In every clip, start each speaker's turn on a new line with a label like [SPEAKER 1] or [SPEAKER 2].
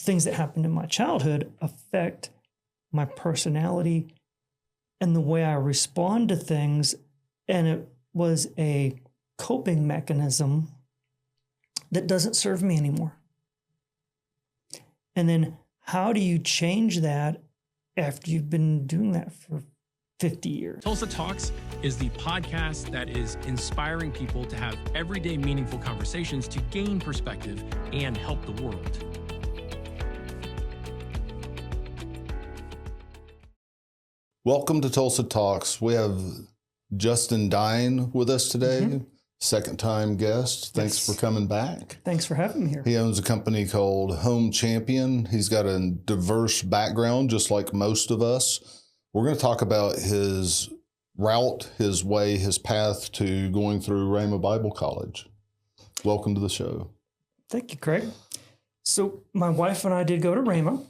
[SPEAKER 1] things that happened in my childhood affect my personality and the way I respond to things. And it was a coping mechanism that doesn't serve me anymore. And then how do you change that after you've been doing that for 50 years?
[SPEAKER 2] Tulsa Talks is the podcast that is inspiring people to have everyday meaningful conversations to gain perspective and help the world.
[SPEAKER 3] Welcome to Tulsa Talks. We have Justin Dine with us today, second-time guest. Thanks for coming back.
[SPEAKER 1] Thanks for having me here.
[SPEAKER 3] He owns a company called Home Champion. He's got a diverse background, just like most of us. We're going to talk about his route, his way, his path to going through Rhema Bible College. Welcome to the show.
[SPEAKER 1] Thank you, Craig. So my wife and I did go to Rhema,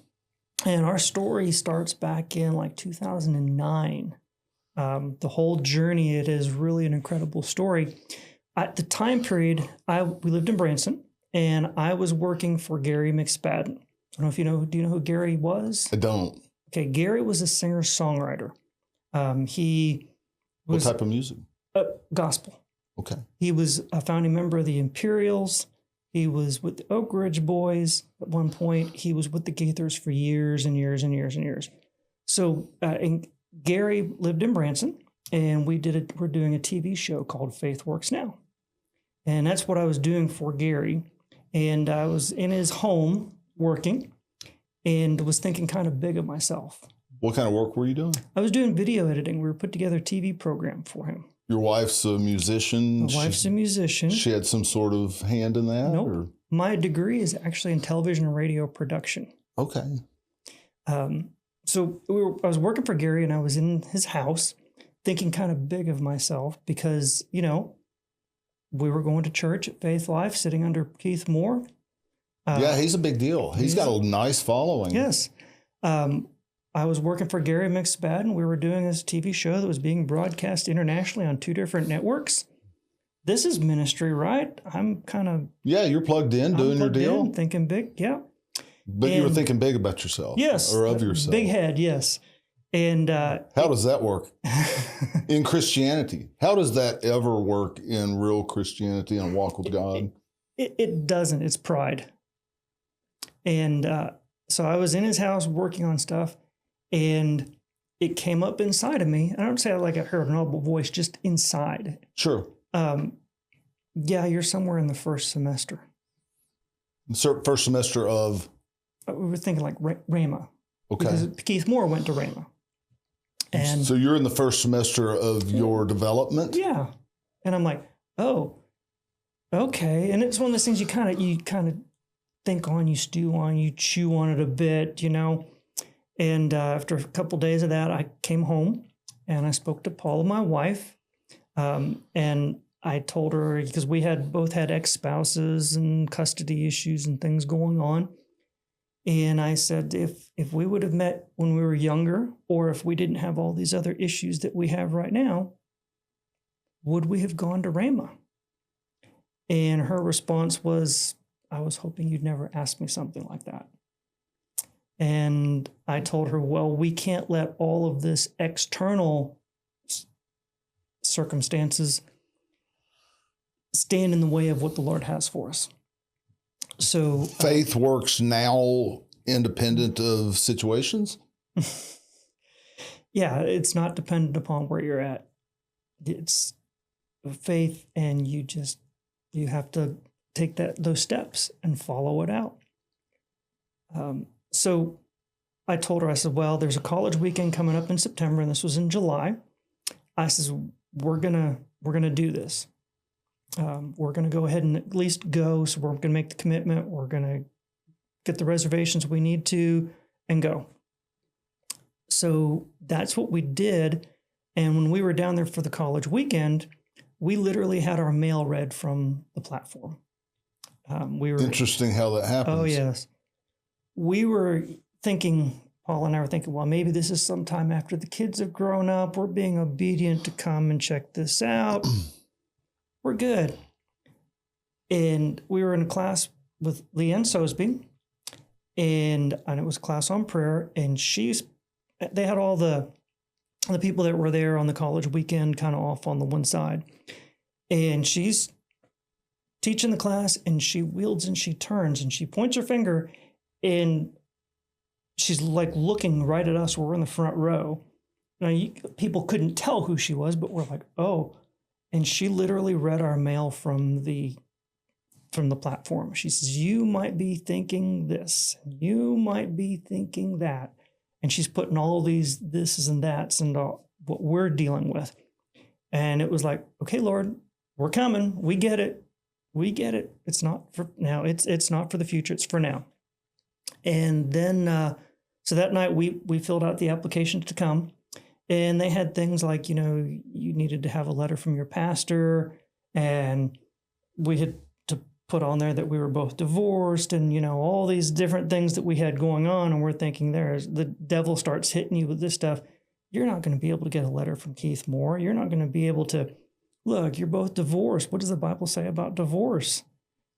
[SPEAKER 1] and our story starts back in like 2009. The whole journey, it is really an incredible story. At the time period, we lived in Branson, and I was working for Gary McSpadden. I don't know if you know, do you know who Gary was?
[SPEAKER 3] I don't.
[SPEAKER 1] Okay, Gary was a singer-songwriter. He was...
[SPEAKER 3] What type of music?
[SPEAKER 1] Gospel.
[SPEAKER 3] Okay.
[SPEAKER 1] He was a founding member of the Imperials. He was with the Oak Ridge Boys at one point. He was with the Gaithers for years and years and years and years. So, and Gary lived in Branson, and we're doing a TV show called Faith Works Now. And that's what I was doing for Gary. And I was in his home working and was thinking kind of big of myself.
[SPEAKER 3] What kind of work were you doing?
[SPEAKER 1] I was doing video editing. We were put together a TV program for him.
[SPEAKER 3] Your wife's a musician?
[SPEAKER 1] My wife's a musician.
[SPEAKER 3] She had some sort of hand in that?
[SPEAKER 1] Nope.
[SPEAKER 3] Or?
[SPEAKER 1] My degree is actually in television and radio production.
[SPEAKER 3] Okay.
[SPEAKER 1] So I was working for Gary, and I was in his house thinking kind of big of myself because, you know, we were going to church at Faith Life, sitting under Keith Moore.
[SPEAKER 3] Yeah, he's a big deal. He's got a nice following.
[SPEAKER 1] Yes. I was working for Gary McSpadden. We were doing this TV show that was being broadcast internationally on 2 different networks. This is ministry, right? I'm kind of...
[SPEAKER 3] Yeah, you're plugged in, doing your deal.
[SPEAKER 1] Thinking big, yeah.
[SPEAKER 3] But you were thinking big about yourself.
[SPEAKER 1] Yes.
[SPEAKER 3] Or of yourself.
[SPEAKER 1] Big head, yes. And
[SPEAKER 3] how does that work in Christianity? How does that ever work in real Christianity and walk with God?
[SPEAKER 1] It doesn't. It's pride. And so I was in his house working on stuff, and it came up inside of me. I don't say like I heard an audible voice, just inside.
[SPEAKER 3] Sure.
[SPEAKER 1] Yeah, you're somewhere in the first semester.
[SPEAKER 3] First semester of?
[SPEAKER 1] We were thinking like Rhema.
[SPEAKER 3] Okay.
[SPEAKER 1] Because Keith Moore went to Rhema. And
[SPEAKER 3] so you're in the first semester of your development?
[SPEAKER 1] Yeah. And I'm like, oh, okay. And it's one of those things you kind of think on, you stew on, you chew on it a bit, you know. And after a couple days of that, I came home and I spoke to Paula, my wife, and I told her, because we both had ex-spouses and custody issues and things going on. And I said, if we would have met when we were younger, or if we didn't have all these other issues that we have right now, would we have gone to Rhema? And her response was, I was hoping you'd never ask me something like that. And I told her, well, we can't let all of this external circumstances stand in the way of what the Lord has for us. So
[SPEAKER 3] faith works now independent of situations?
[SPEAKER 1] Yeah, it's not dependent upon where you're at. It's faith, and you have to take those steps and follow it out. So I told her, I said, well, there's a college weekend coming up in September, and this was in July. I says, we're gonna do this. We're gonna go ahead and at least go. So we're gonna make the commitment. We're gonna get the reservations we need to and go. So that's what we did. And when we were down there for the college weekend, we literally had our mail read from the platform.
[SPEAKER 3] Interesting how that happens.
[SPEAKER 1] Oh, yes. We were thinking, Paul and I were thinking, well, maybe this is sometime after the kids have grown up. We're being obedient to come and check this out. We're good. And we were in a class with Leanne Sosby, and it was class on prayer, and they had all the people that were there on the college weekend kind of off on the one side, and she's teaching the class, and she wields and she turns and she points her finger, and she's like looking right at us. We're in the front row. Now, people couldn't tell who she was, but we're like, oh. And she literally read our mail from the platform. She says, you might be thinking this, you might be thinking that. And she's putting all these thises and that's and what we're dealing with. And it was like, okay, Lord, we're coming. We get it. We get it. It's not for now. It's not for the future. It's for now. And then, so that night we filled out the application to come, and they had things like, you needed to have a letter from your pastor, and we had to put on there that we were both divorced, and, all these different things that we had going on. And we're thinking the devil starts hitting you with this stuff. You're not going to be able to get a letter from Keith Moore. You're not going to be able to, look, you're both divorced. What does the Bible say about divorce?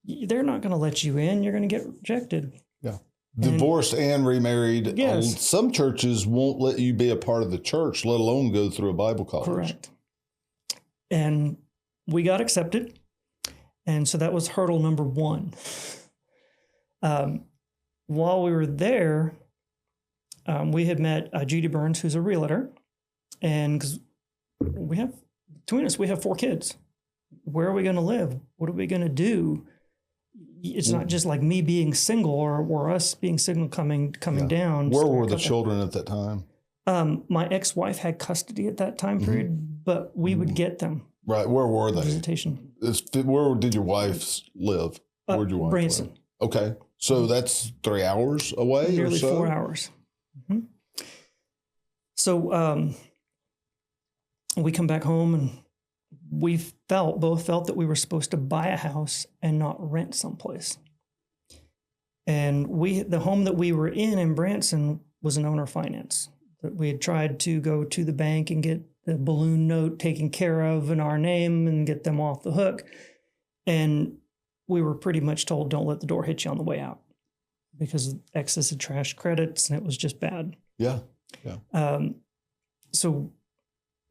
[SPEAKER 1] They're not going to let you in. You're going to get rejected.
[SPEAKER 3] Yeah. Divorced and remarried.
[SPEAKER 1] Yes.
[SPEAKER 3] Some churches won't let you be a part of the church, let alone go through a Bible college.
[SPEAKER 1] Correct. And we got accepted. And so that was hurdle number one. While we were there, we had met Judy Burns, who's a realtor. And because between us, we have 4 kids. Where are we going to live? What are we going to do? It's not just like me being single or us being single coming down.
[SPEAKER 3] Where were the children at that time?
[SPEAKER 1] My ex-wife had custody at that time period, but we would get them.
[SPEAKER 3] Right. Where were they?
[SPEAKER 1] Visitation.
[SPEAKER 3] Where did your wife live? Where'd your wife
[SPEAKER 1] Branson.
[SPEAKER 3] live? Okay. So that's 3 hours away
[SPEAKER 1] Nearly
[SPEAKER 3] or so?
[SPEAKER 1] 4 hours. Mm-hmm. So we come back home, and we both felt that we were supposed to buy a house and not rent someplace. And the home that we were in Branson was an owner finance. That we had tried to go to the bank and get the balloon note taken care of in our name and get them off the hook. And we were pretty much told, don't let the door hit you on the way out, because excess of trash credits, and it was just bad.
[SPEAKER 3] Yeah.
[SPEAKER 1] So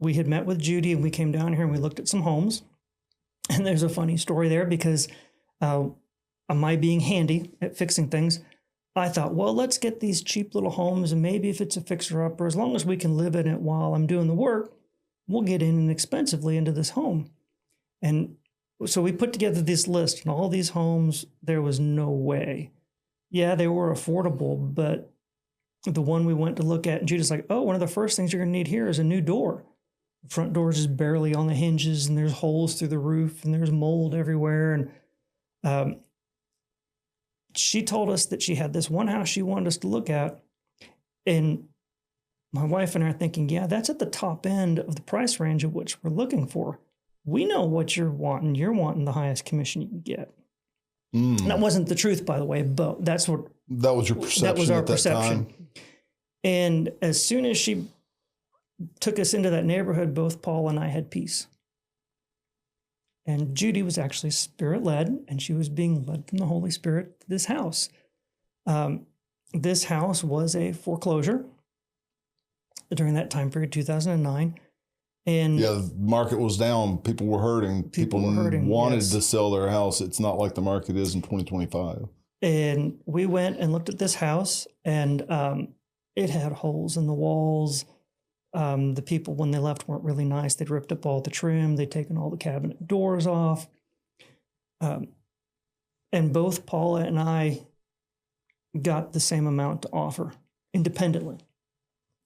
[SPEAKER 1] we had met with Judy, and we came down here and we looked at some homes. And there's a funny story there, because my being handy at fixing things, I thought, well, let's get these cheap little homes, and maybe if it's a fixer-upper, as long as we can live in it while I'm doing the work, we'll get in inexpensively into this home. And so we put together this list, and all these homes, there was no way. Yeah, they were affordable, but the one we went to look at, and Judy's like, oh, one of the first things you're going to need here is a new door. The front door is just barely on the hinges, and there's holes through the roof, and there's mold everywhere. And she told us that she had this one house she wanted us to look at. And my wife and I are thinking, yeah, that's at the top end of the price range of which we're looking for. We know what you're wanting. You're wanting the highest commission you can get. That wasn't the truth, by the way, but that was your perception. That was our perception. Time. And as soon as she took us into that neighborhood, both Paul and I had peace. And Judy was actually Spirit-led, and she was being led from the Holy Spirit to this house. This house was a foreclosure during that time period, 2009. And
[SPEAKER 3] yeah, the market was down. People were hurting. People wanted to sell their house. It's not like the market is in 2025.
[SPEAKER 1] And we went and looked at this house, and it had holes in the walls. The people, when they left, weren't really nice. They'd ripped up all the trim. They'd taken all the cabinet doors off. And both Paula and I got the same amount to offer independently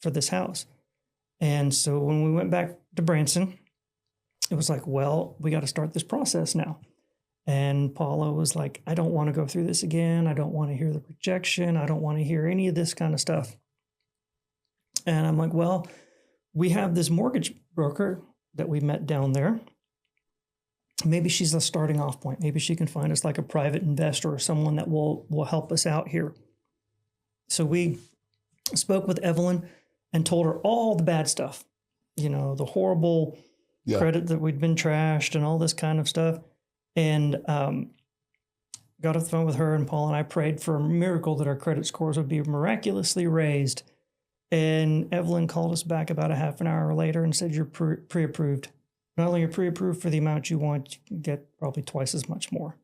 [SPEAKER 1] for this house. And so when we went back to Branson, it was like, well, we got to start this process now. And Paula was like, I don't want to go through this again. I don't want to hear the rejection. I don't want to hear any of this kind of stuff. And I'm like, well, we have this mortgage broker that we met down there. Maybe she's a starting off point. Maybe she can find us like a private investor or someone that will help us out here. So we spoke with Evelyn and told her all the bad stuff, the horrible credit that we'd been trashed and all this kind of stuff. And got off the phone with her, and Paul and I prayed for a miracle that our credit scores would be miraculously raised. And Evelyn called us back about a half an hour later and said, you're pre-approved. Not only are you pre-approved for the amount you want, you can get probably twice as much more.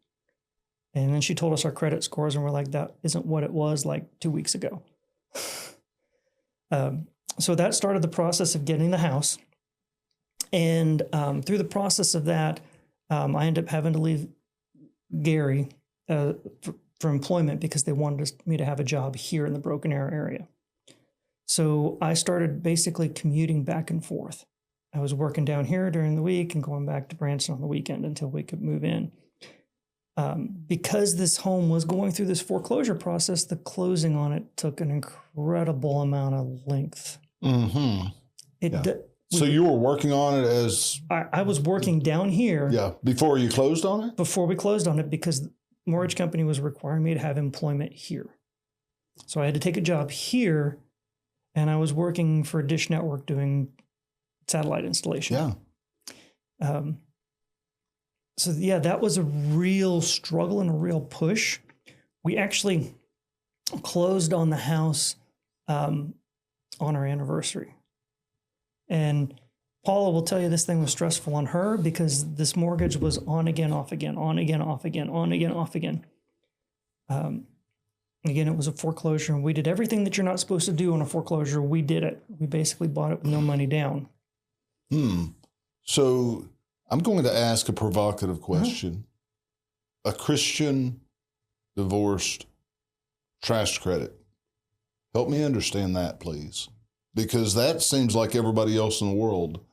[SPEAKER 1] And then she told us our credit scores, and we're like, that isn't what it was like 2 weeks ago. So that started the process of getting the house. And through the process of that, I ended up having to leave Gary for employment because they wanted me to have a job here in the Broken Arrow area. So I started basically commuting back and forth. I was working down here during the week and going back to Branson on the weekend until we could move in. Because this home was going through this foreclosure process, the closing on it took an incredible amount of length.
[SPEAKER 3] Mm-hmm. So you were working on it as...
[SPEAKER 1] I was working down here.
[SPEAKER 3] Yeah, before you closed on it?
[SPEAKER 1] Before we closed on it, because the mortgage company was requiring me to have employment here. So I had to take a job here, and I was working for Dish Network doing satellite installation.
[SPEAKER 3] Yeah.
[SPEAKER 1] So yeah, that was a real struggle and a real push. We actually closed on the house on our anniversary. And Paula will tell you this thing was stressful on her because this mortgage was on again, off again, on again, off again, on again, off again. Again, it was a foreclosure, and we did everything that you're not supposed to do on a foreclosure. We did it. We basically bought it with no money down.
[SPEAKER 3] So I'm going to ask a provocative question. A Christian divorced trashed credit. Help me understand that, please. Because that seems like everybody else in the world.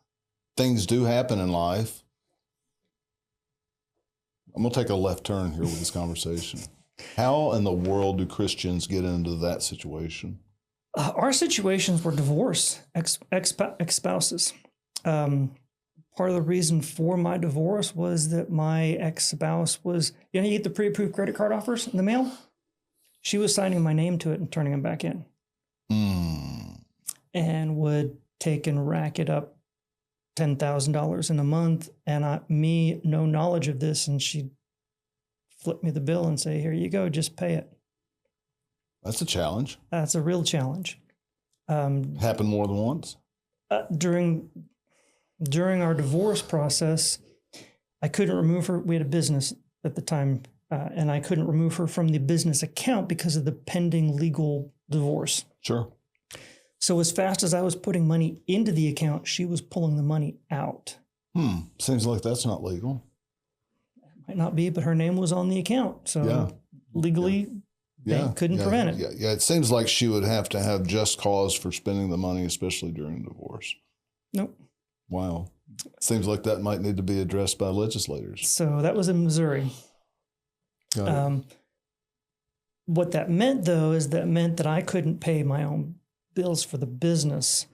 [SPEAKER 3] Things do happen in life. I'm going to take a left turn here with this conversation. How in the world do Christians get into that situation?
[SPEAKER 1] Our situations were divorce, ex-spouses. Part of the reason for my divorce was that my ex-spouse was, you get the pre-approved credit card offers in the mail? She was signing my name to it and turning them back in. And would take and rack it up $10,000 in a month. And no knowledge of this. And she'd flip me the bill and say, here you go, just pay it.
[SPEAKER 3] That's a challenge.
[SPEAKER 1] That's a real challenge.
[SPEAKER 3] Happened more than once?
[SPEAKER 1] During our divorce process, I couldn't remove her. We had a business at the time, and I couldn't remove her from the business account because of the pending legal divorce.
[SPEAKER 3] Sure.
[SPEAKER 1] So as fast as I was putting money into the account, she was pulling the money out.
[SPEAKER 3] Seems like that's not legal.
[SPEAKER 1] Might not be, but her name was on the account. So legally, they couldn't prevent it.
[SPEAKER 3] Yeah, it seems like she would have to have just cause for spending the money, especially during divorce.
[SPEAKER 1] Nope.
[SPEAKER 3] Wow. Seems like that might need to be addressed by legislators.
[SPEAKER 1] So that was in Missouri. What that meant, though, is that I couldn't pay my own bills for the business.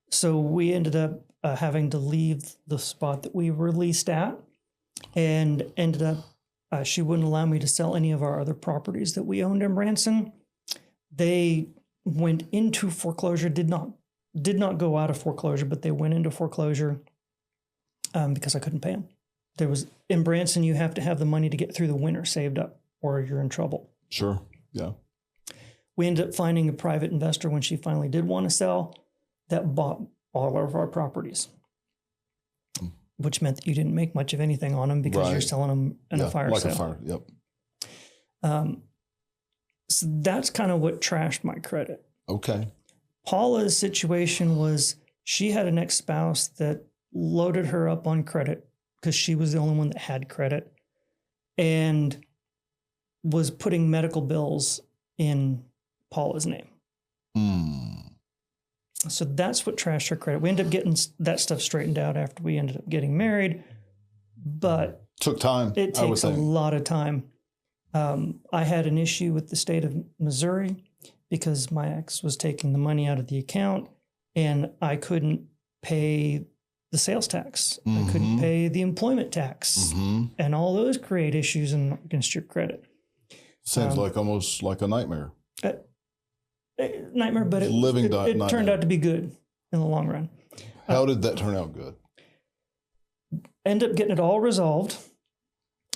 [SPEAKER 1] So we ended up having to leave the spot that we were leased at, and ended up, she wouldn't allow me to sell any of our other properties that we owned in Branson. They went into foreclosure, did not go out of foreclosure, but they went into foreclosure because I couldn't pay them. In Branson, you have to have the money to get through the winter saved up, or you're in trouble.
[SPEAKER 3] Sure. Yeah.
[SPEAKER 1] We ended up finding a private investor when she finally did want to sell that bought all of our properties, which meant that you didn't make much of anything on them because you're selling them in a fire sale.
[SPEAKER 3] Like a fire, yep.
[SPEAKER 1] So that's kind of what trashed my credit.
[SPEAKER 3] Okay.
[SPEAKER 1] Paula's situation was she had an ex-spouse that loaded her up on credit because she was the only one that had credit, and was putting medical bills in Paula's name. So that's what trashed her credit. We ended up getting that stuff straightened out after we ended up getting married, but
[SPEAKER 3] took time.
[SPEAKER 1] It takes a lot of time. I had an issue with the state of Missouri because my ex was taking the money out of the account, and I couldn't pay the sales tax. I couldn't pay the employment tax, and all those create issues against your credit.
[SPEAKER 3] Seems like almost like a nightmare.
[SPEAKER 1] Nightmare, but it turned out to be good in the long run.
[SPEAKER 3] How did that turn out good?
[SPEAKER 1] End up getting it all resolved.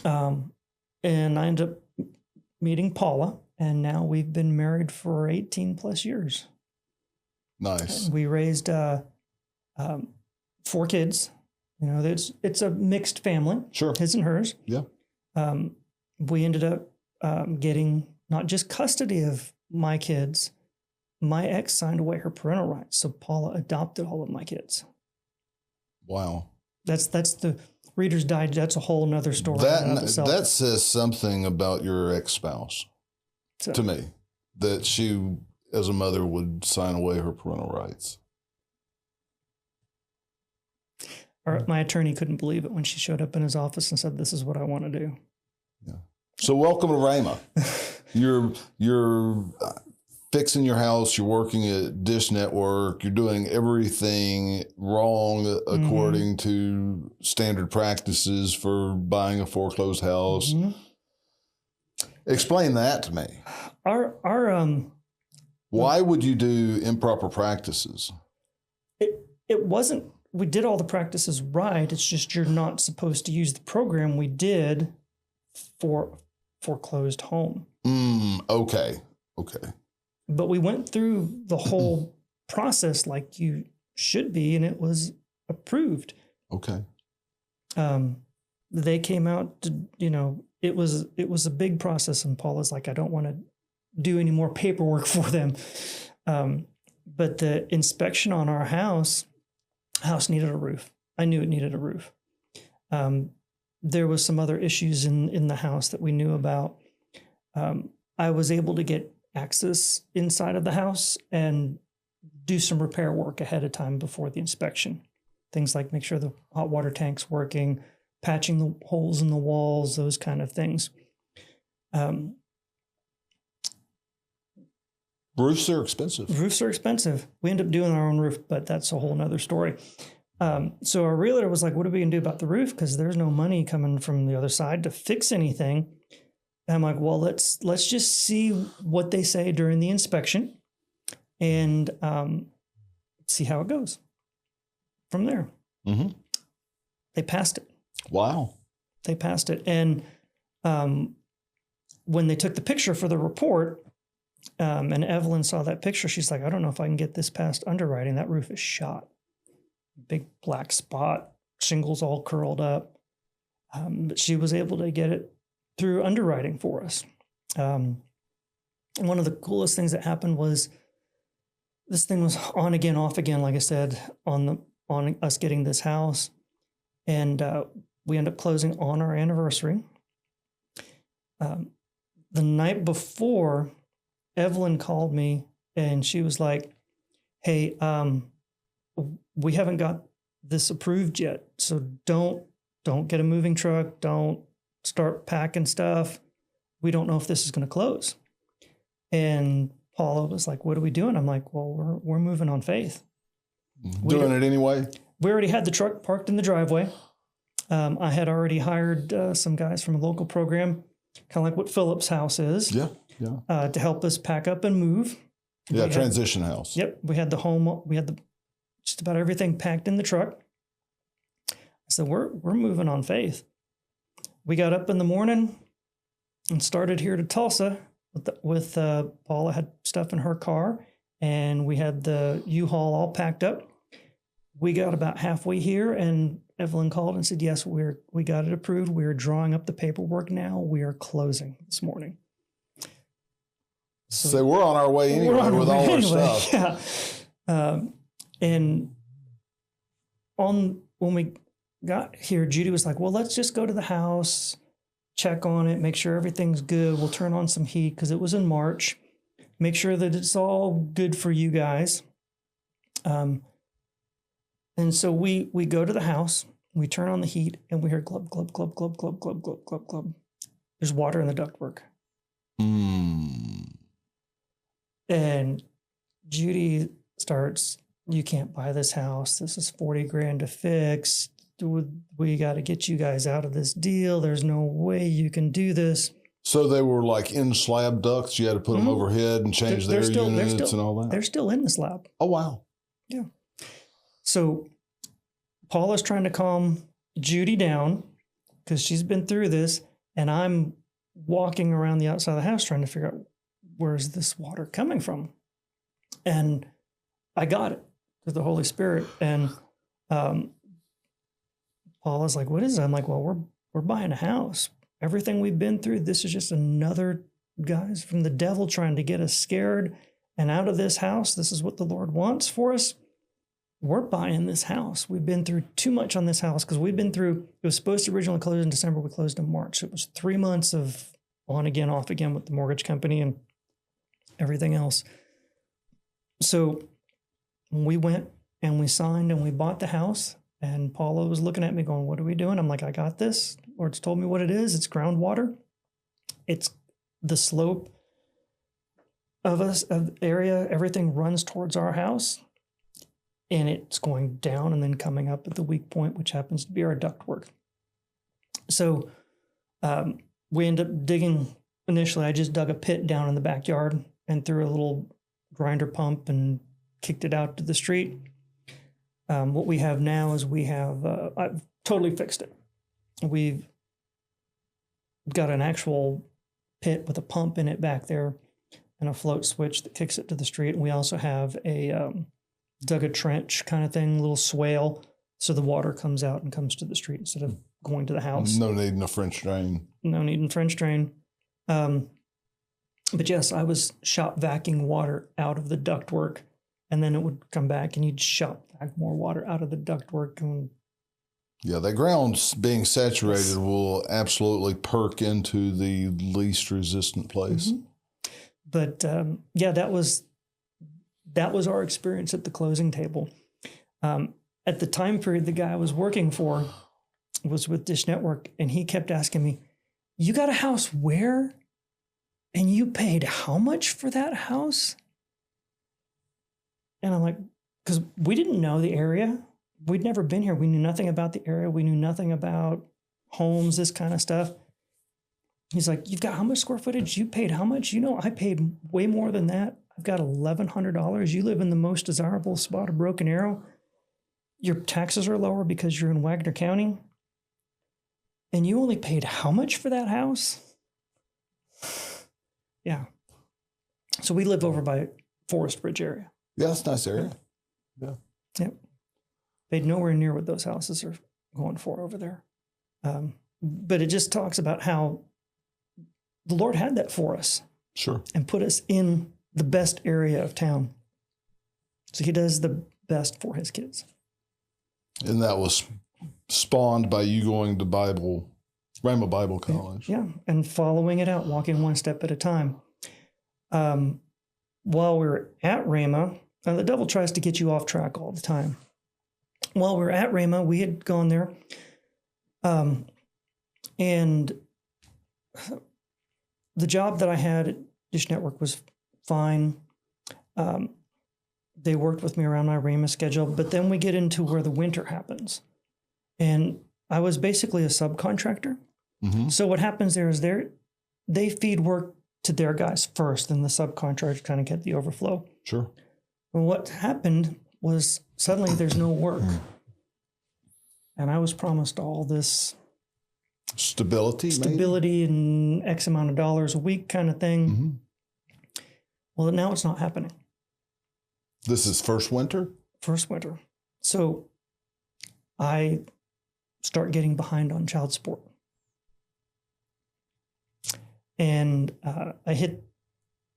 [SPEAKER 1] And I ended up meeting Paula, and now we've been married for 18 plus years.
[SPEAKER 3] Nice.
[SPEAKER 1] We raised 4 kids. You know, it's a mixed family.
[SPEAKER 3] Sure.
[SPEAKER 1] His and hers.
[SPEAKER 3] Yeah.
[SPEAKER 1] We ended up getting not just custody of my kids. My ex signed away her parental rights, so Paula adopted all of my kids.
[SPEAKER 3] Wow.
[SPEAKER 1] That's the Reader's Digest. That's a whole nother story.
[SPEAKER 3] That says something about your ex-spouse to me, that she, as a mother, would sign away her parental rights.
[SPEAKER 1] My attorney couldn't believe it when she showed up in his office and said, "This is what I want to do."
[SPEAKER 3] Yeah. So welcome to Rhema. You're fixing your house. You're working at Dish Network. You're doing everything wrong according to standard practices for buying a foreclosed house. Mm-hmm. Explain that to me. Why would you do improper practices?
[SPEAKER 1] It wasn't. We did all the practices right. It's just you're not supposed to use the program we did for foreclosed home.
[SPEAKER 3] Okay.
[SPEAKER 1] But we went through the whole process like you should be, and it was approved.
[SPEAKER 3] Okay.
[SPEAKER 1] They came out to, it was a big process, and Paula's like, I don't want to do any more paperwork for them. But the inspection on our house needed a roof. I knew it needed a roof. There was some other issues in the house that we knew about. I was able to get access inside of the house and do some repair work ahead of time before the inspection. Things like make sure the hot water tank's working, patching the holes in the walls, those kind of things.
[SPEAKER 3] Roofs are expensive.
[SPEAKER 1] We end up doing our own roof, but that's a whole nother story. So our realtor was like, what are we going to do about the roof? Because there's no money coming from the other side to fix anything. And I'm like, well, let's just see what they say during the inspection and see how it goes from there. Mm-hmm. They passed it.
[SPEAKER 3] Wow.
[SPEAKER 1] They passed it. And when they took the picture for the report, and Evelyn saw that picture, she's like, I don't know if I can get this past underwriting. That roof is shot. Big black spot, shingles all curled up. But she was able to get it through underwriting for us. One of the coolest things that happened was this thing was on again, off again, like I said, on us getting this house. And we ended up closing on our anniversary. The night before, Evelyn called me and she was like, hey, we haven't got this approved yet. So don't get a moving truck. Don't start packing stuff. We don't know if this is going to close. And Paula was like, what are we doing? I'm like, well, we're moving on faith.
[SPEAKER 3] Doing it anyway?
[SPEAKER 1] We already had the truck parked in the driveway. I had already hired some guys from a local program, kind of like what Philip's house is.
[SPEAKER 3] Yeah.
[SPEAKER 1] To help us pack up and move.
[SPEAKER 3] Yeah, transition house.
[SPEAKER 1] Yep. We had the home, just about everything packed in the truck. So we're moving on faith. We got up in the morning and started here to Tulsa with Paula had stuff in her car, and we had the U-Haul all packed up. We got about halfway here, and Evelyn called and said, yes, we got it approved. We're drawing up the paperwork now. We are closing this morning.
[SPEAKER 3] So we're on our way anyway with all our stuff.
[SPEAKER 1] Yeah. And when we got here, Judy was like, well, let's just go to the house, check on it, make sure everything's good. We'll turn on some heat because it was in March. Make sure that it's all good for you guys. And so we go to the house, we turn on the heat, and we hear glub, glub, glub, glub, glub, glub, glub, glub, glub. There's water in the ductwork. And Judy starts, you can't buy this house. This is $40,000 to fix. We got to get you guys out of this deal. There's no way you can do this.
[SPEAKER 3] So they were like in slab ducts. You had to put them overhead and change their units and all that.
[SPEAKER 1] They're still in the slab.
[SPEAKER 3] Oh, wow.
[SPEAKER 1] Yeah. So Paula's trying to calm Judy down because she's been through this, and I'm walking around the outside of the house trying to figure out where's this water coming from. And I got it through the Holy Spirit. And Paul is like, what is it? I'm like, well, we're buying a house. Everything we've been through, this is just another guys from the devil trying to get us scared and out of this house. This is what the Lord wants for us. We're buying this house. We've been through too much on this house because we've been through, it was supposed to originally close in December. We closed in March. It was 3 months of on again, off again with the mortgage company and everything else. So we went and we signed and we bought the house. And Paula was looking at me going, what are we doing? I'm like, I got this. Lord's told me what it is. It's groundwater. It's the slope of the area. Everything runs towards our house. And it's going down and then coming up at the weak point, which happens to be our ductwork. So we end up digging. Initially, I just dug a pit down in the backyard and threw a little grinder pump and kicked it out to the street. What we have now is I've totally fixed it. We've got an actual pit with a pump in it back there and a float switch that kicks it to the street. And we also have a dug a trench kind of thing, little swale, so the water comes out and comes to the street instead of going to the house.
[SPEAKER 3] No need in a French drain.
[SPEAKER 1] No need in French drain. But yes, I was shop vacuuming water out of the ductwork, and then it would come back and you'd shop vac more water out of the ductwork. And
[SPEAKER 3] yeah, that ground being saturated will absolutely perk into the least resistant place.
[SPEAKER 1] Mm-hmm. But yeah, that was our experience at the closing table. At the time period, the guy I was working for was with Dish Network, and he kept asking me, you got a house where? And you paid how much for that house? And I'm like, because we didn't know the area. We'd never been here. We knew nothing about the area. We knew nothing about homes, this kind of stuff. He's like, you've got how much square footage? You paid how much? You know, I paid way more than that. I've got $1,100. You live in the most desirable spot of Broken Arrow. Your taxes are lower because you're in Wagner County. And you only paid how much for that house? Yeah. So we live over by Forest Bridge area.
[SPEAKER 3] Yeah, that's a nice area. Yeah.
[SPEAKER 1] Yep. Paid nowhere near what those houses are going for over there. But it just talks about how the Lord had that for us.
[SPEAKER 3] Sure.
[SPEAKER 1] And put us in the best area of town. So he does the best for his kids.
[SPEAKER 3] And that was spawned by you going to Rhema Bible College.
[SPEAKER 1] Yeah, and following it out, walking one step at a time. While we were at Rhema, the devil tries to get you off track all the time. While we were at Rhema, we had gone there, and the job that I had at Dish Network was fine. They worked with me around my Rhema schedule, but then we get into where the winter happens. And I was basically a subcontractor. Mm-hmm. So what happens there is they feed work to their guys first, and the subcontractors kind of get the overflow.
[SPEAKER 3] Sure.
[SPEAKER 1] And what happened was suddenly there's no work. And I was promised all this stability and X amount of dollars a week kind of thing. Mm-hmm. Well, now it's not happening.
[SPEAKER 3] This is first winter?
[SPEAKER 1] First winter. So I start getting behind on child support. And I hit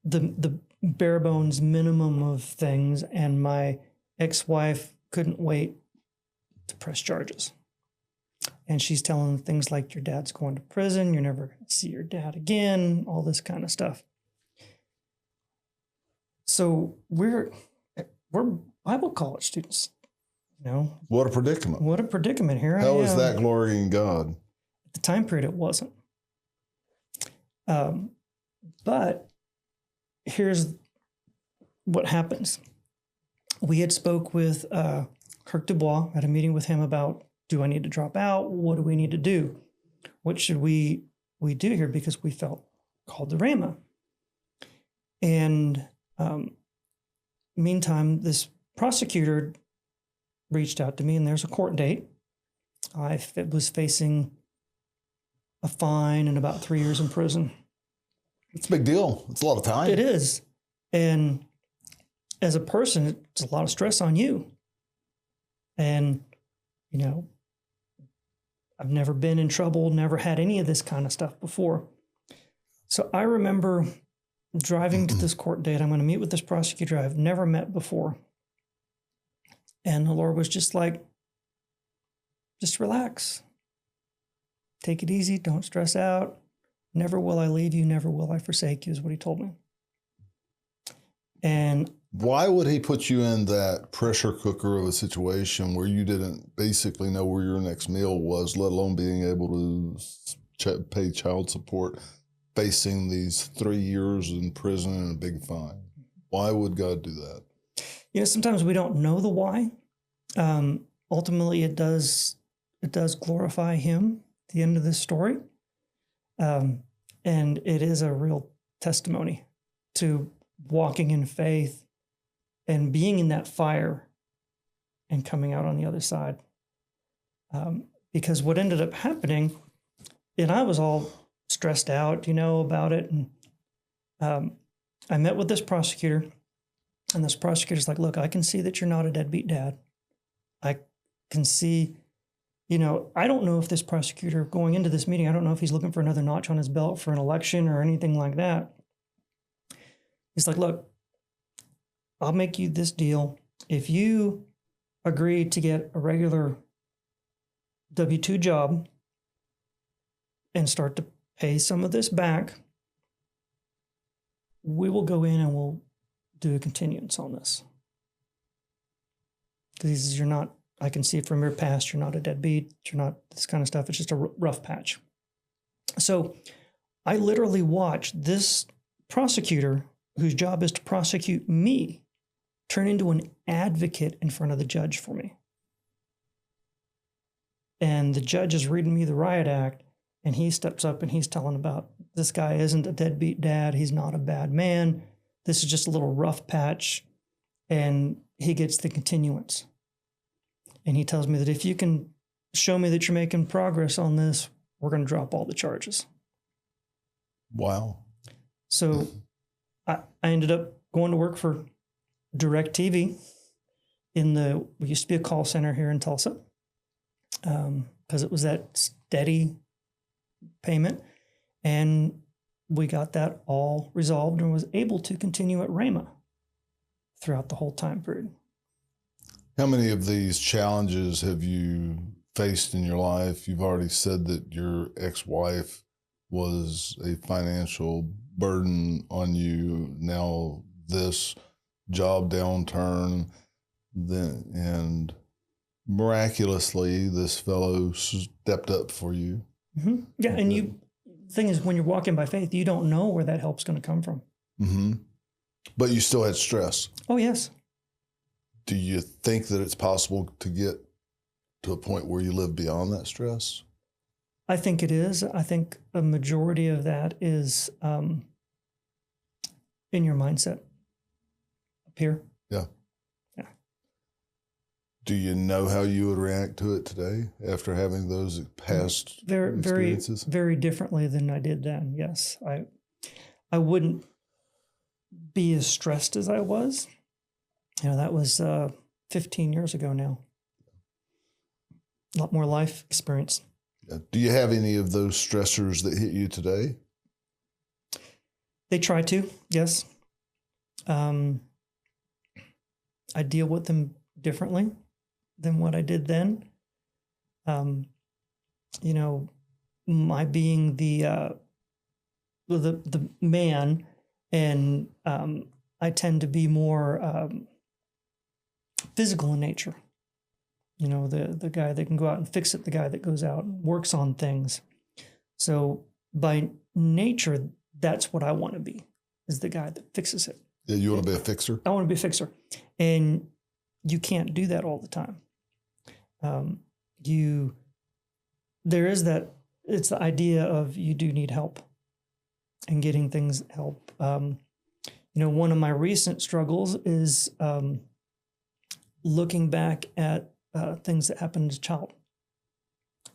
[SPEAKER 1] the bare bones minimum of things, and my ex-wife couldn't wait to press charges. And she's telling things like, your dad's going to prison, you're never going to see your dad again, all this kind of stuff. So we're Bible college students, you know.
[SPEAKER 3] What a predicament.
[SPEAKER 1] What a predicament here.
[SPEAKER 3] How is that glorying God?
[SPEAKER 1] At the time period, it wasn't. But here's what happens. We had spoke with Kirk Dubois at a meeting with him about, do I need to drop out? What do we need to do? What should we do here? Because we felt called to Rhema. And meantime, this prosecutor reached out to me, and there's a court date. I was facing a fine and about 3 years in prison.
[SPEAKER 3] It's a big deal. It's a lot of time.
[SPEAKER 1] It is. And as a person, it's a lot of stress on you. And, you know, I've never been in trouble, never had any of this kind of stuff before. So I remember driving to this court date. I'm going to meet with this prosecutor I've never met before. And the Lord was just like, just relax. Take it easy. Don't stress out. Never will I leave you. Never will I forsake you is what he told me. And
[SPEAKER 3] why would he put you in that pressure cooker of a situation where you didn't basically know where your next meal was, let alone being able to pay child support, facing these 3 years in prison and a big fine? Why would God do that?
[SPEAKER 1] You know, sometimes we don't know the why. Ultimately, it does glorify him at the end of this story. And it is a real testimony to walking in faith and being in that fire and coming out on the other side. Because what ended up happening, and I was all stressed out, you know, about it. And I met with this prosecutor, and this prosecutor's like, look, I can see that you're not a deadbeat dad. I can see, you know, I don't know if this prosecutor going into this meeting, I don't know if he's looking for another notch on his belt for an election or anything like that. He's like, look, I'll make you this deal. If you agree to get a regular W-2 job and start to pay some of this back, we will go in and we'll do a continuance on this. Because he says, you're not, I can see from your past, you're not a deadbeat, you're not this kind of stuff. It's just a rough patch. So I literally watched this prosecutor, whose job is to prosecute me, turn into an advocate in front of the judge for me. And the judge is reading me the riot act, and he steps up and he's telling about this guy isn't a deadbeat dad. He's not a bad man. This is just a little rough patch. And he gets the continuance. And he tells me that if you can show me that you're making progress on this, we're going to drop all the charges.
[SPEAKER 3] Wow.
[SPEAKER 1] So I ended up going to work for DirecTV we used to be a call center here in Tulsa, because it was that steady payment. And we got that all resolved and was able to continue at Rhema throughout the whole time period.
[SPEAKER 3] How many of these challenges have you faced in your life? You've already said that your ex-wife was a financial burden on you. Now this job downturn, and miraculously this fellow stepped up for you.
[SPEAKER 1] Mm-hmm. Yeah, and the thing is, when you're walking by faith, you don't know where that help's going to come from.
[SPEAKER 3] Mm-hmm. But you still had stress.
[SPEAKER 1] Oh, yes.
[SPEAKER 3] Do you think that it's possible to get to a point where you live beyond that stress?
[SPEAKER 1] I think it is. I think a majority of that is in your mindset up here.
[SPEAKER 3] Yeah.
[SPEAKER 1] Yeah.
[SPEAKER 3] Do you know how you would react to it today after having those past experiences?
[SPEAKER 1] Very differently than I did then. Yes. I wouldn't be as stressed as I was. You know, that was 15 years ago now. A lot more life experience.
[SPEAKER 3] Yeah. Do you have any of those stressors that hit you today?
[SPEAKER 1] They try to, yes. I deal with them differently than what I did then. You know, my being the man, and I tend to be more physical in nature. You know, the guy that can go out and fix it, the guy that goes out and works on things. So by nature, that's what I want to be, is the guy that fixes it.
[SPEAKER 3] Yeah, you want to be a fixer?
[SPEAKER 1] I want to be a fixer. And you can't do that all the time. There is that, it's the idea of you do need help and getting things help. You know, one of my recent struggles is looking back at things that happened as a child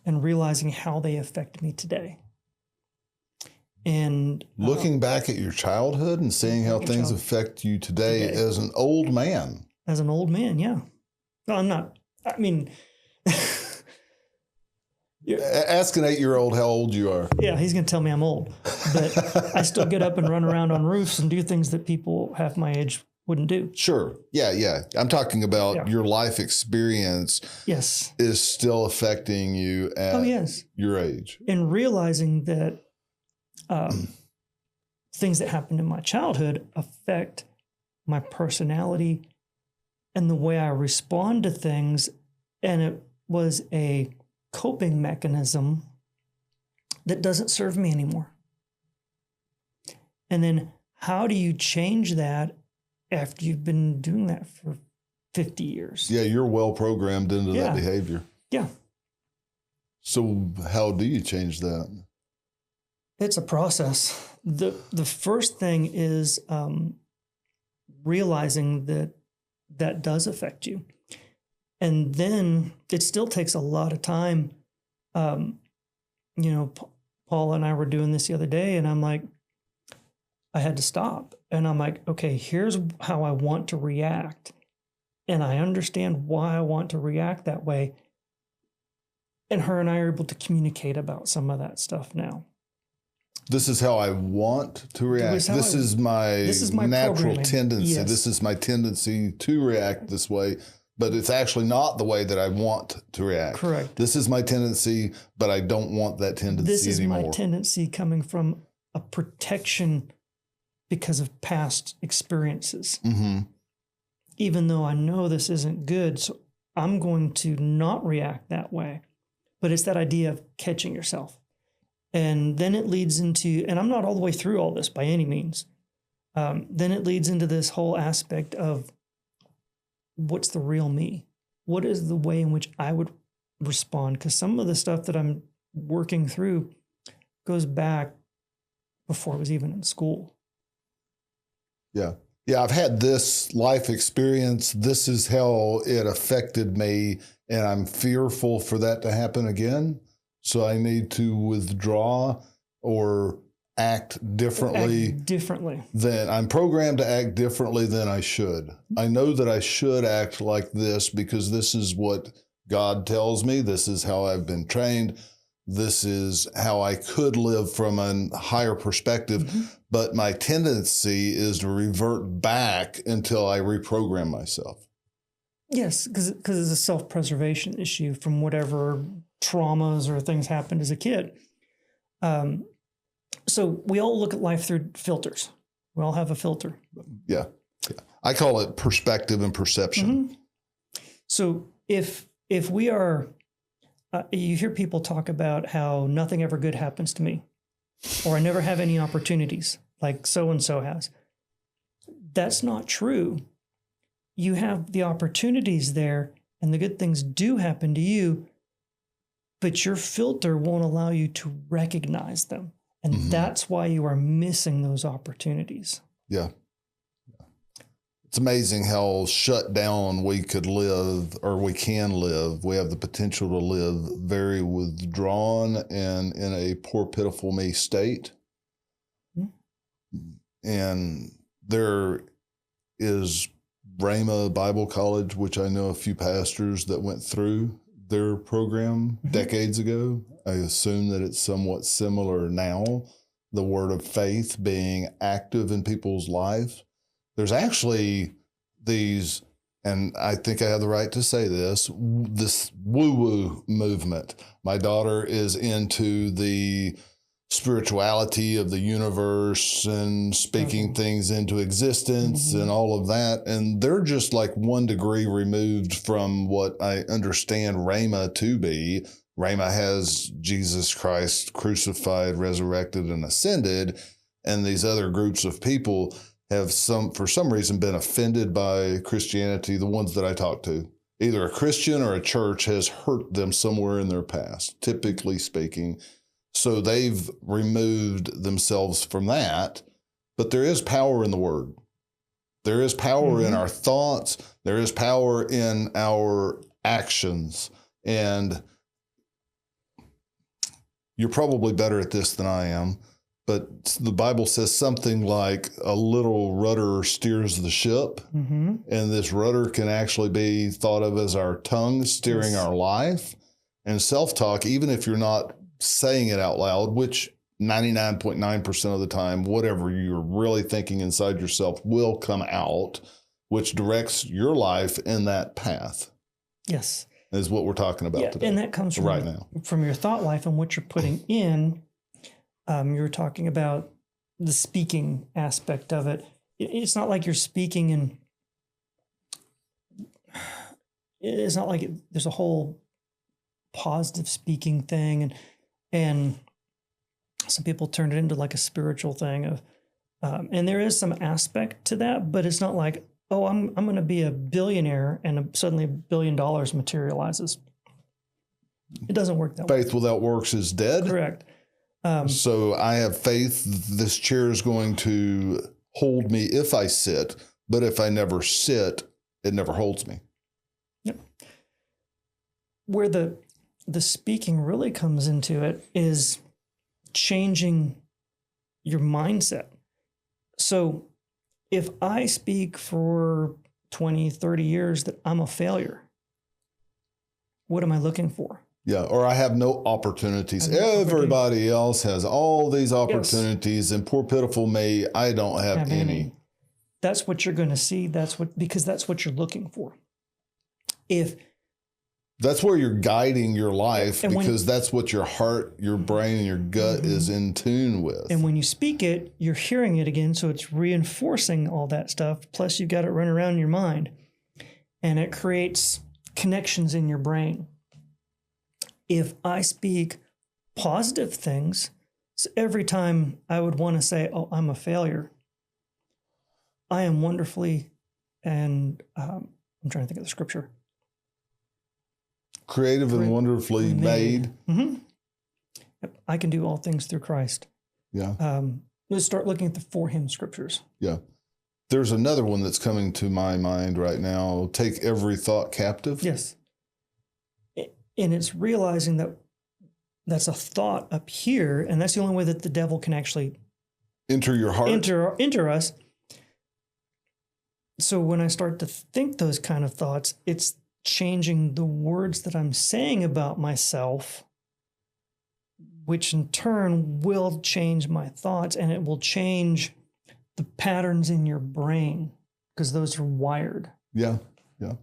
[SPEAKER 1] and realizing how they affect me today. And
[SPEAKER 3] looking back at your childhood and seeing how things affect you today as an old man.
[SPEAKER 1] As an old man, yeah. No, I'm not. I mean,
[SPEAKER 3] ask an 8-year-old how old you are.
[SPEAKER 1] Yeah, he's going to tell me I'm old. But I still get up and run around on roofs and do things that people half my age wouldn't do.
[SPEAKER 3] Sure. Yeah. I'm talking about your life experience.
[SPEAKER 1] Yes.
[SPEAKER 3] Is still affecting you at your age.
[SPEAKER 1] And realizing that things that happened in my childhood affect my personality and the way I respond to things. And it was a coping mechanism that doesn't serve me anymore. And then how do you change that after you've been doing that for 50 years?
[SPEAKER 3] Yeah, you're well programmed into that behavior.
[SPEAKER 1] Yeah.
[SPEAKER 3] So how do you change that?
[SPEAKER 1] It's a process. The first thing is realizing that does affect you. And then it still takes a lot of time. Paula and I were doing this the other day, and I'm like, I had to stop. And I'm like, okay, here's how I want to react. And I understand why I want to react that way. And her and I are able to communicate about some of that stuff now.
[SPEAKER 3] This is how I want to react. This is my natural tendency.
[SPEAKER 1] Yes.
[SPEAKER 3] This is my tendency to react this way, but it's actually not the way that I want to react.
[SPEAKER 1] Correct.
[SPEAKER 3] This is my tendency, but I don't want that tendency anymore.
[SPEAKER 1] This is my tendency coming from a protection because of past experiences.
[SPEAKER 3] Mm-hmm.
[SPEAKER 1] Even though I know this isn't good, so I'm going to not react that way. But it's that idea of catching yourself. And then it leads into, and I'm not all the way through all this by any means. Then it leads into this whole aspect of what's the real me? What is the way in which I would respond? Because some of the stuff that I'm working through goes back before I was even in school.
[SPEAKER 3] Yeah. Yeah, I've had this life experience. This is how it affected me, and I'm fearful for that to happen again. So I need to withdraw or act differently. Than I'm programmed to act differently than I should. I know that I should act like this because this is what God tells me. This is how I've been trained. This is how I could live from a higher perspective. Mm-hmm. But my tendency is to revert back until I reprogram myself.
[SPEAKER 1] Yes, because it's a self-preservation issue from whatever traumas or things happened as a kid. So we all look at life through filters. We all have a filter.
[SPEAKER 3] Yeah. I call it perspective and perception.
[SPEAKER 1] Mm-hmm. So if we are, you hear people talk about how nothing ever good happens to me, or I never have any opportunities like so-and-so has. That's not true. You have the opportunities there and the good things do happen to you, but your filter won't allow you to recognize them. And mm-hmm. that's why you are missing those opportunities.
[SPEAKER 3] Yeah. It's amazing how shut down we could live, or we can live. We have the potential to live very withdrawn and in a poor, pitiful me state. Mm-hmm. And there is Rhema Bible College, which I know a few pastors that went through their program mm-hmm. decades ago. I assume that it's somewhat similar now, the word of faith being active in people's lives. There's actually these, and I think I have the right to say this woo-woo movement. My daughter is into the spirituality of the universe and speaking things into existence mm-hmm. and all of that. And they're just like 1 degree removed from what I understand Rhema to be. Rhema has Jesus Christ crucified, resurrected, and ascended. And these other groups of people have for some reason been offended by Christianity, the ones that I talk to. Either a Christian or a church has hurt them somewhere in their past, typically speaking. So they've removed themselves from that. But there is power in the word. There is power mm-hmm. in our thoughts. There is power in our actions. And you're probably better at this than I am. but the Bible says something like a little rudder steers the ship.
[SPEAKER 1] Mm-hmm.
[SPEAKER 3] And this rudder can actually be thought of as our tongue steering
[SPEAKER 1] Yes.
[SPEAKER 3] our life. And self-talk, even if you're not saying it out loud, which 99.9% of the time, whatever you're really thinking inside yourself will come out, which directs your life in that path.
[SPEAKER 1] Yes.
[SPEAKER 3] Is what we're talking about today.
[SPEAKER 1] And that comes from
[SPEAKER 3] right now.
[SPEAKER 1] From your thought life and what you're putting in. You were talking about the speaking aspect of it. It's not like you're speaking and it's not like there's a whole positive speaking thing. And some people turn it into like a spiritual thing of, and there is some aspect to that, but it's not like, oh, I'm going to be a billionaire and suddenly $1 billion materializes. It doesn't work that way.
[SPEAKER 3] Faith without works is dead.
[SPEAKER 1] Correct.
[SPEAKER 3] So I have faith this chair is going to hold me if I sit, but if I never sit, it never holds me.
[SPEAKER 1] Yep. Where the speaking really comes into it is changing your mindset. So if I speak for 20, 30 years that I'm a failure, what am I looking for?
[SPEAKER 3] Yeah, or I have no opportunities. Everybody else has all these opportunities, and poor pitiful me, I don't have any.
[SPEAKER 1] That's what you're going to see. Because that's what you're looking for.
[SPEAKER 3] That's where you're guiding your life, because that's what your heart, your brain, and your gut is in tune with.
[SPEAKER 1] And when you speak it, you're hearing it again, so it's reinforcing all that stuff. Plus, you've got it running around in your mind, and it creates connections in your brain. If I speak positive things, so every time I would want to say, oh, I'm a failure, I am wonderfully, and I'm trying to think of the scripture.
[SPEAKER 3] Creative and wonderfully made.
[SPEAKER 1] Mm-hmm. I can do all things through Christ.
[SPEAKER 3] Yeah.
[SPEAKER 1] Let's start looking at the for him scriptures.
[SPEAKER 3] Yeah. There's another one that's coming to my mind right now. Take every thought captive.
[SPEAKER 1] Yes. And it's realizing that that's a thought up here, and that's the only way that the devil can actually
[SPEAKER 3] enter your heart,
[SPEAKER 1] enter us. So when I start to think those kind of thoughts, it's changing the words that I'm saying about myself, which in turn will change my thoughts, and it will change the patterns in your brain because those are wired.
[SPEAKER 3] Yeah, yeah.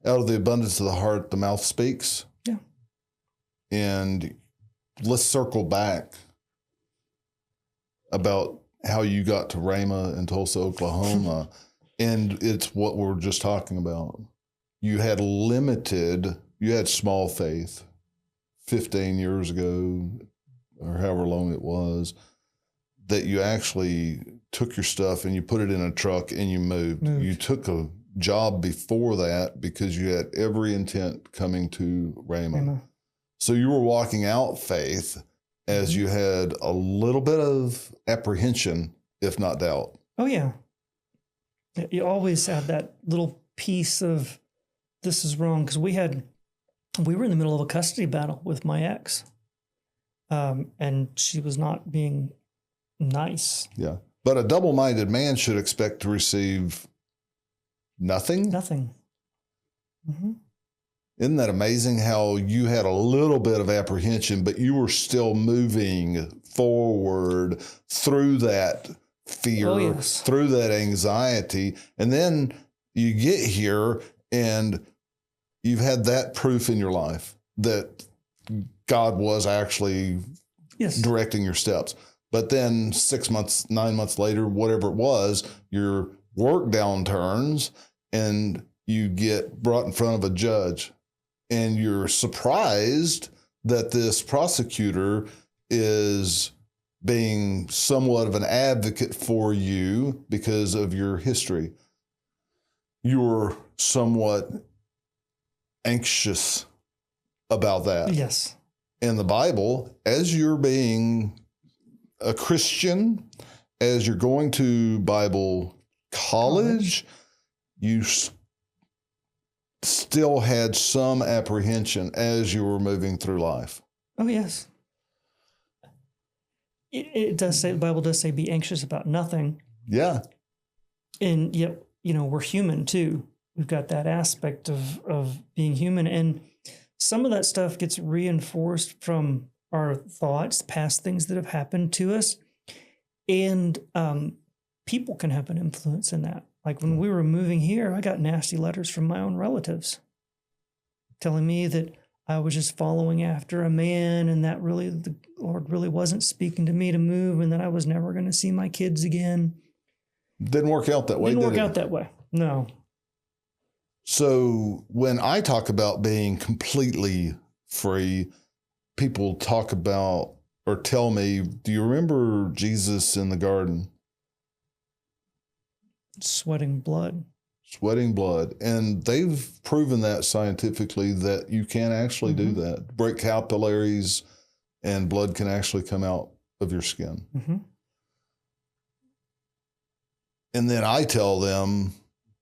[SPEAKER 3] Out of the abundance of the heart, the mouth speaks.
[SPEAKER 1] Yeah.
[SPEAKER 3] And let's circle back about how you got to Rhema in Tulsa, Oklahoma. And it's what we're just talking about. You had small faith 15 years ago, or however long it was, that you actually took your stuff and you put it in a truck and you moved. You took a job before that because you had every intent coming to Rhema. So you were walking out faith as you had a little bit of apprehension, if not doubt.
[SPEAKER 1] Oh, yeah. You always have that little piece of this is wrong, because we were in the middle of a custody battle with my ex, and she was not being nice.
[SPEAKER 3] Yeah. But a double-minded man should expect to receive nothing.
[SPEAKER 1] Nothing. Mm-hmm.
[SPEAKER 3] Isn't that amazing how you had a little bit of apprehension, but you were still moving forward through that fear, through that anxiety. And then you get here and you've had that proof in your life that God was actually directing your steps. But then 6 months, 9 months later, whatever it was, your work downturns and you get brought in front of a judge and you're surprised that this prosecutor is being somewhat of an advocate for you because of your history. You're somewhat anxious about that.
[SPEAKER 1] Yes.
[SPEAKER 3] In the Bible, as you're being a Christian, as you're going to Bible college, you still had some apprehension as you were moving through life.
[SPEAKER 1] Oh, yes. it does say, the Bible does say, be anxious about nothing.
[SPEAKER 3] Yeah.
[SPEAKER 1] And yet, we're human too. We've got that aspect of being human. And some of that stuff gets reinforced from our thoughts, past things that have happened to us. And people can have an influence in that. Like when we were moving here, I got nasty letters from my own relatives telling me that I was just following after a man, and that really the Lord really wasn't speaking to me to move, and that I was never going to see my kids again.
[SPEAKER 3] Didn't work out that way.
[SPEAKER 1] Didn't work out that way. No.
[SPEAKER 3] So when I talk about being completely free, people talk about or tell me, do you remember Jesus in the garden?
[SPEAKER 1] Sweating blood.
[SPEAKER 3] Sweating blood. And they've proven that scientifically that you can actually do that. Break capillaries and blood can actually come out of your skin. And then I tell them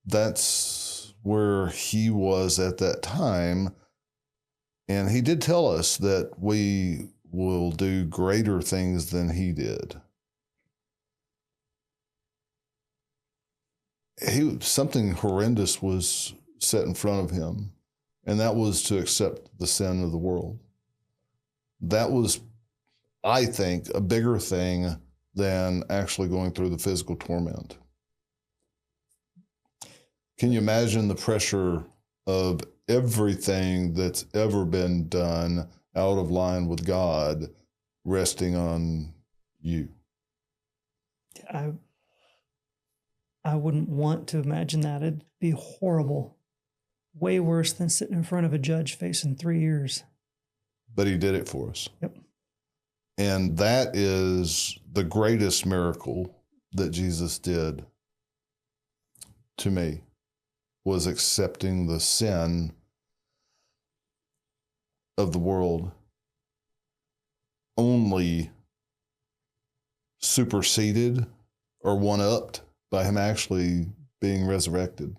[SPEAKER 3] that's where he was at that time. And he did tell us that we will do greater things than he did. Something horrendous was set in front of him, and that was to accept the sin of the world. That was, I think, a bigger thing than actually going through the physical torment. Can you imagine the pressure of everything that's ever been done out of line with God resting on you?
[SPEAKER 1] I wouldn't want to imagine that. It'd be horrible. Way worse than sitting in front of a judge facing 3 years.
[SPEAKER 3] But he did it for us.
[SPEAKER 1] Yep.
[SPEAKER 3] And that is the greatest miracle that Jesus did to me, was accepting the sin of the world, only superseded or one-upped by him actually being resurrected.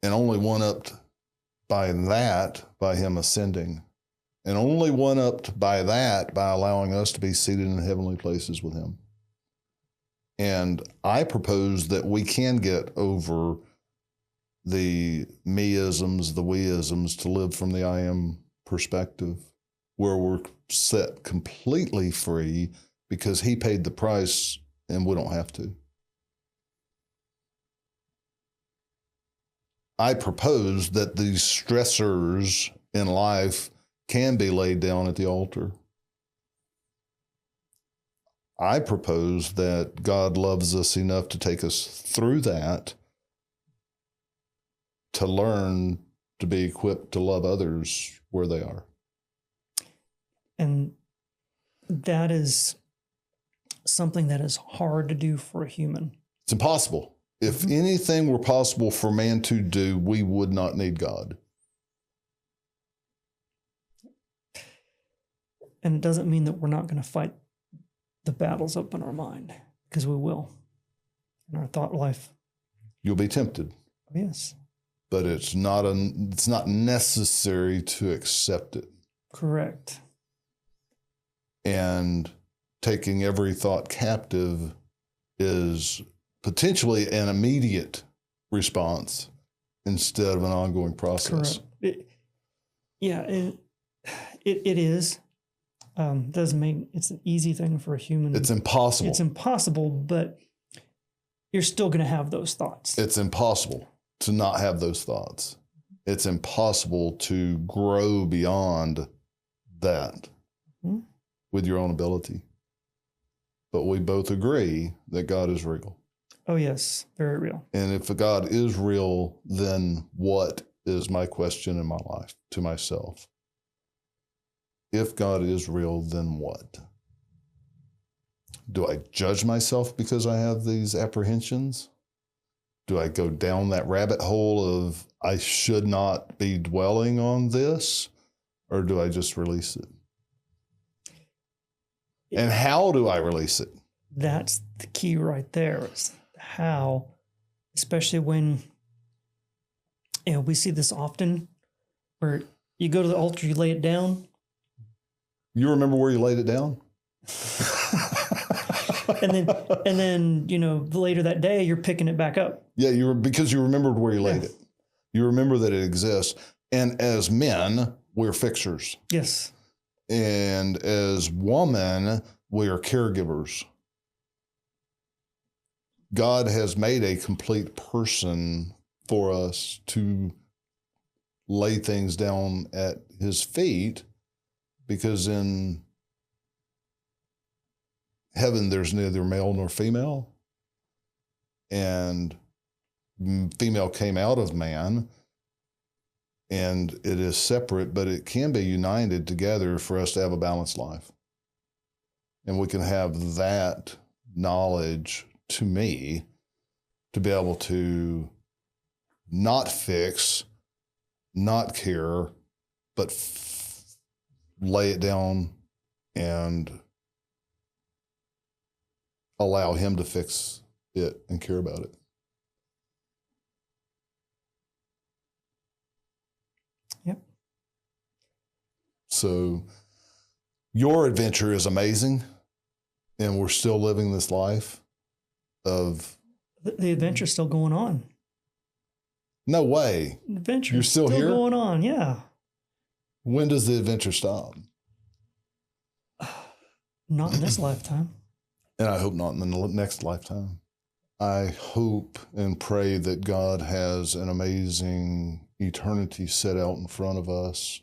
[SPEAKER 3] And only one-upped by that, by him ascending. And only one-upped by that, by allowing us to be seated in heavenly places with him. And I propose that we can get over the me-isms, the we-isms, to live from the I am perspective, where we're set completely free because he paid the price and we don't have to. I propose that these stressors in life can be laid down at the altar. I propose that God loves us enough to take us through that, to learn to be equipped to love others where they are.
[SPEAKER 1] And that is something that is hard to do for a human.
[SPEAKER 3] It's impossible. If anything were possible for man to do, we would not need God.
[SPEAKER 1] And it doesn't mean that we're not going to fight the battles up in our mind, because we will in our thought life.
[SPEAKER 3] You'll be tempted.
[SPEAKER 1] Yes.
[SPEAKER 3] But it's not necessary to accept it.
[SPEAKER 1] Correct.
[SPEAKER 3] And taking every thought captive is potentially an immediate response instead of an ongoing process.
[SPEAKER 1] Correct. It is. Doesn't mean it's an easy thing for a human.
[SPEAKER 3] It's impossible.
[SPEAKER 1] It's impossible, but you're still going to have those thoughts.
[SPEAKER 3] It's impossible to not have those thoughts. It's impossible to grow beyond that with your own ability. But we both agree that God is real.
[SPEAKER 1] Oh, yes, very real.
[SPEAKER 3] And if God is real, then what is my question in my life to myself? If God is real, then what? Do I judge myself because I have these apprehensions? Do I go down that rabbit hole of I should not be dwelling on this? Or do I just release it? And how do I release it?
[SPEAKER 1] That's the key right there, is how, especially when, we see this often where you go to the altar, you lay it down.
[SPEAKER 3] You remember where you laid it down?
[SPEAKER 1] and then, you know, later that day, you're picking it back up.
[SPEAKER 3] Yeah, because you remembered where you laid it. You remember that it exists. And as men, we're fixers.
[SPEAKER 1] Yes.
[SPEAKER 3] And as women, we are caregivers. God has made a complete person for us to lay things down at his feet, because in heaven there's neither male nor female, and female came out of man, and it is separate, but it can be united together for us to have a balanced life. And we can have that knowledge, to me, to be able to not fix, not care, but lay it down and allow him to fix it and care about it.
[SPEAKER 1] Yep.
[SPEAKER 3] So your adventure is amazing, and we're still living this life of...
[SPEAKER 1] The adventure's still going on.
[SPEAKER 3] No way.
[SPEAKER 1] The adventure
[SPEAKER 3] You're still here?
[SPEAKER 1] going on, yeah.
[SPEAKER 3] When does the adventure stop?
[SPEAKER 1] Not in this lifetime.
[SPEAKER 3] And I hope not in the next lifetime. I hope and pray that God has an amazing eternity set out in front of us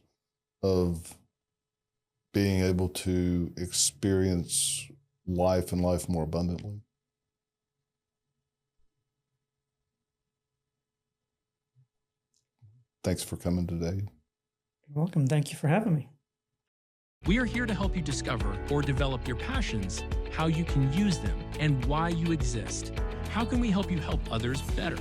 [SPEAKER 3] of being able to experience life and life more abundantly. Thanks for coming today.
[SPEAKER 1] You're welcome. Thank you for having me.
[SPEAKER 2] We are here to help you discover or develop your passions, how you can use them, and why you exist. How can we help you help others better?